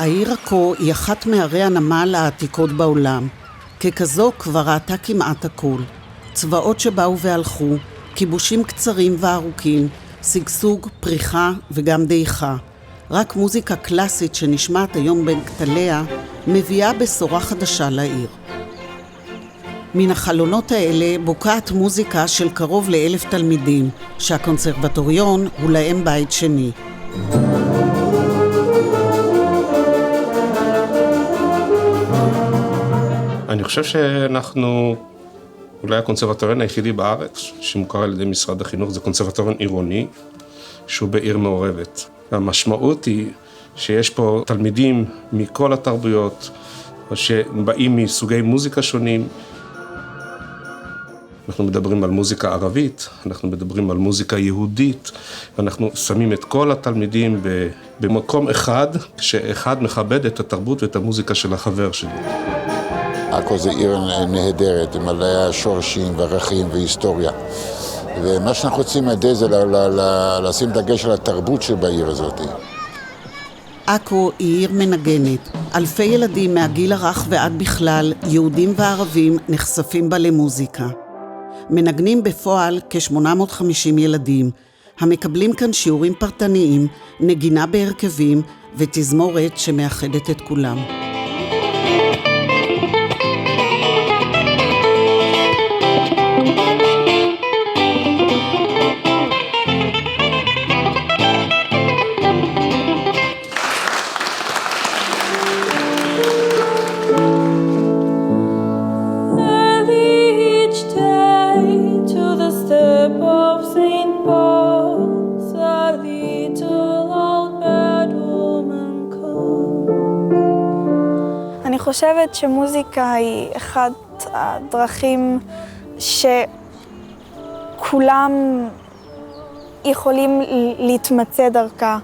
העיר עכו היא אחת מערי הנמל העתיקות בעולם. ככזו כבר ראתה כמעט הכל. צבאות שבאו והלכו, כיבושים קצרים וארוכים, שגשוג, פריחה וגם דעיכה. רק מוזיקה קלאסית שנשמעת היום בין כתליה מביאה בשורה חדשה לעיר. מן החלונות האלה בוקעת מוזיקה של קרוב ל1,000 תלמידים, שהקונסרבטוריון הוא להם בית שני. אני חושב שאנחנו אולי הקונסרבטוריון היחידי בארץ שמוכר על ידי משרד החינוך, זה קונסרבטוריון עירוני שהוא בעיר מעורבת. המשמעות היא שיש פה תלמידים מכל התרבויות שבאים מסוגי מוזיקה שונים. אנחנו מדברים על מוזיקה ערבית, אנחנו מדברים על מוזיקה יהודית, ואנחנו שמים את כל התלמידים במקום אחד, שאחד מכבד את התרבות ואת המוזיקה של החבר שלי. עכו זה עיר נהדרת, עם מלא שורשים וערכים והיסטוריה. ומה שאנחנו רוצים לדעת זה לשים דגש על התרבות שבעיר הזאת. עכו היא עיר מנגנת. אלפי ילדים מהגיל הרך ועד בכלל, יהודים וערבים, נחשפים בה למוזיקה. מנגנים בפועל כ-850 ילדים, המקבלים כאן שיעורים פרטניים, נגינה בהרכבים ותזמורת שמאחדת את כולם. אני חושבת שמוזיקה היא אחת הדרכים שכולם יכולים להתמצא דרכה,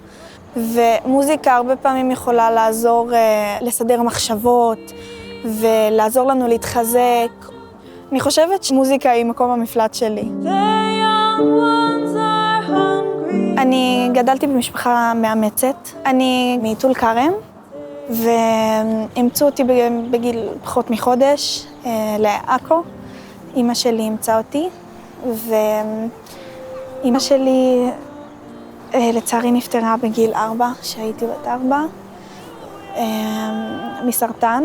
ומוזיקה הרבה פעמים יכולה לעזור לסדר מחשבות ולעזור לנו להתחזק. אני חושבת שמוזיקה היא מקום המפלט שלי. אני גדלתי במשפחה מאמצת, אני מטול כרם, ואימצו אותי בגיל פחות מחודש לעכו. אמא שלי אימצה אותי, ואמא שלי לצערי נפטרה בגיל 4, שהייתי בת 4, מסרטן.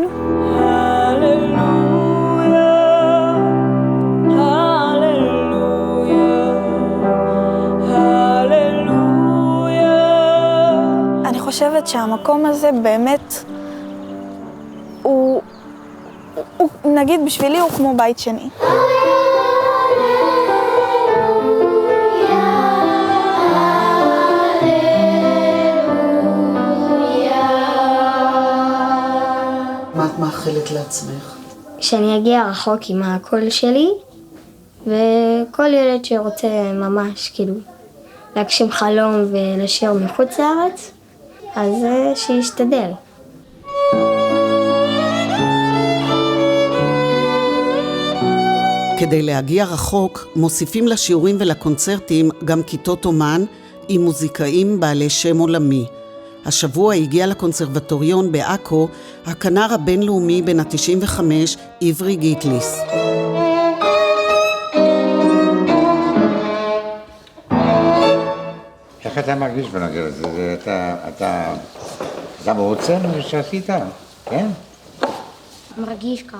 אני חושבת שהמקום הזה באמת הוא נגיד בשבילי הוא כמו בית שני. מה את מאחלת לעצמך? שאני אגיע רחוק עם הקול שלי, וכל ילד שרוצה ממש כאילו להגשים חלום ולשיר מחוץ לארץ, אז שישתדל. כדי להגיע רחוק, מוסיפים לשיעורים ולקונצרטים גם כיתות אומן עם מוזיקאים בעלי שם עולמי. השבוע הגיע לקונסרבטוריון בעכו הכנר הבינלאומי בן ה-95 עברי גיטליס. איך אתה מרגיש בנגר הזה? אתה מרוצה מזה שעשית, כן? מרגיש ככה.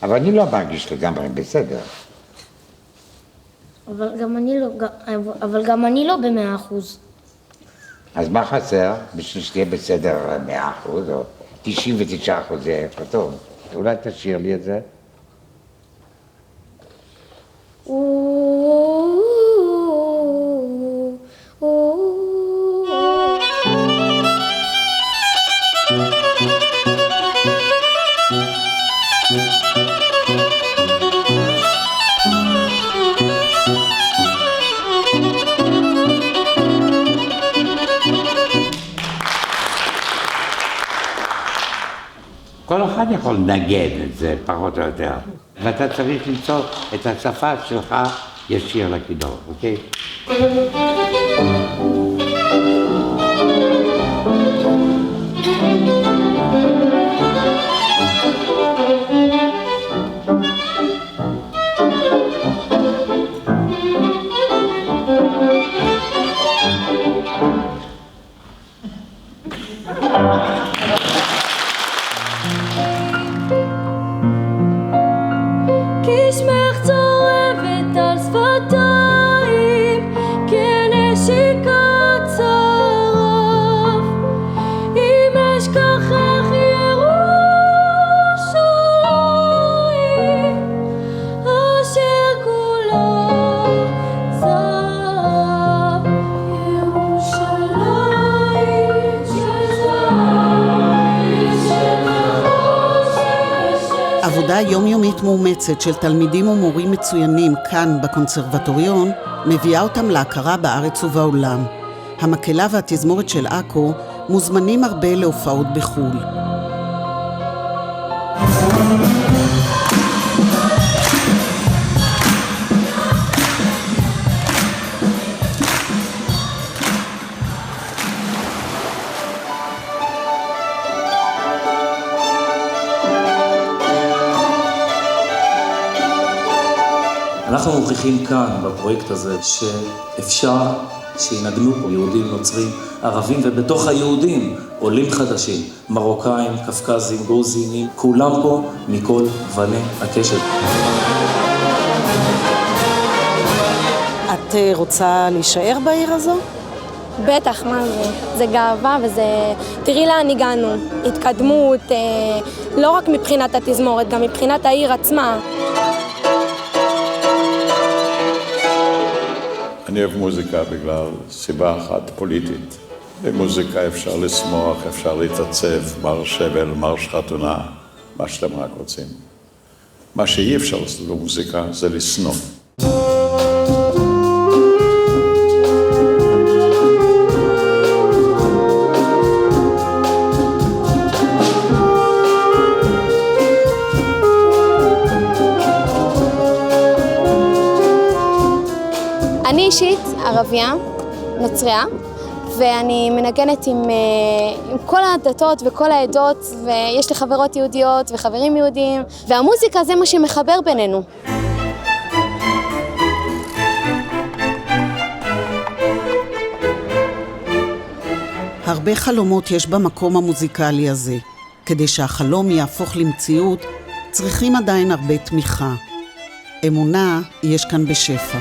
אבל אני לא מרגיש לגמרי בסדר. אבל גם אני לא ב100%. אז מה חסר בשביל שתהיה בסדר 100% או 99% זה איפה טוב? אולי תשאיר לי את זה? כל אחד יכול לנגן את זה, פחות או יותר. ואתה צריך למצוא את השפה שלך ישיר לכינור, אוקיי? תוכנית מאומצת של תלמידים ומורים מצוינים כאן בקונסרבטוריון, מביאה אותם להכרה בארץ ובעולם. המקהלה והתזמורת של עכו מוזמנים הרבה להופעות בחו"ל. אנחנו מוכיחים כאן, בפרויקט הזה, שאפשר שינגנו פה יהודים, נוצרים, ערבים, ובתוך היהודים עולים חדשים, מרוקאים, קפקזים, גרוזינים, כולם פה מכל גווני הקשת. את רוצה להישאר בעיר הזו? בטח, מה זה? זה גאווה וזה... תראי לאן הגענו. התקדמות, לא רק מבחינת התזמורת, גם מבחינת העיר עצמה. אני אוהב מוזיקה בגלל סיבה אחת פוליטית. במוזיקה אפשר לשמוח, אפשר להתעצב, מרש שבל, מרש חתונה, מה שאתם רק רוצים. מה שאי אפשר לעשות במוזיקה זה לשנוא. אני אישית ערבייה, נוצריה, ואני מנגנת עם כל הדתות וכל העדות, ויש לי חברות יהודיות וחברים יהודים, והמוזיקה זה מה שמחבר בינינו. הרבה חלומות יש במקום המוזיקלי הזה. כדי שהחלום יהפוך למציאות, צריכים עדיין הרבה תמיכה. אמונה יש כאן בשפע.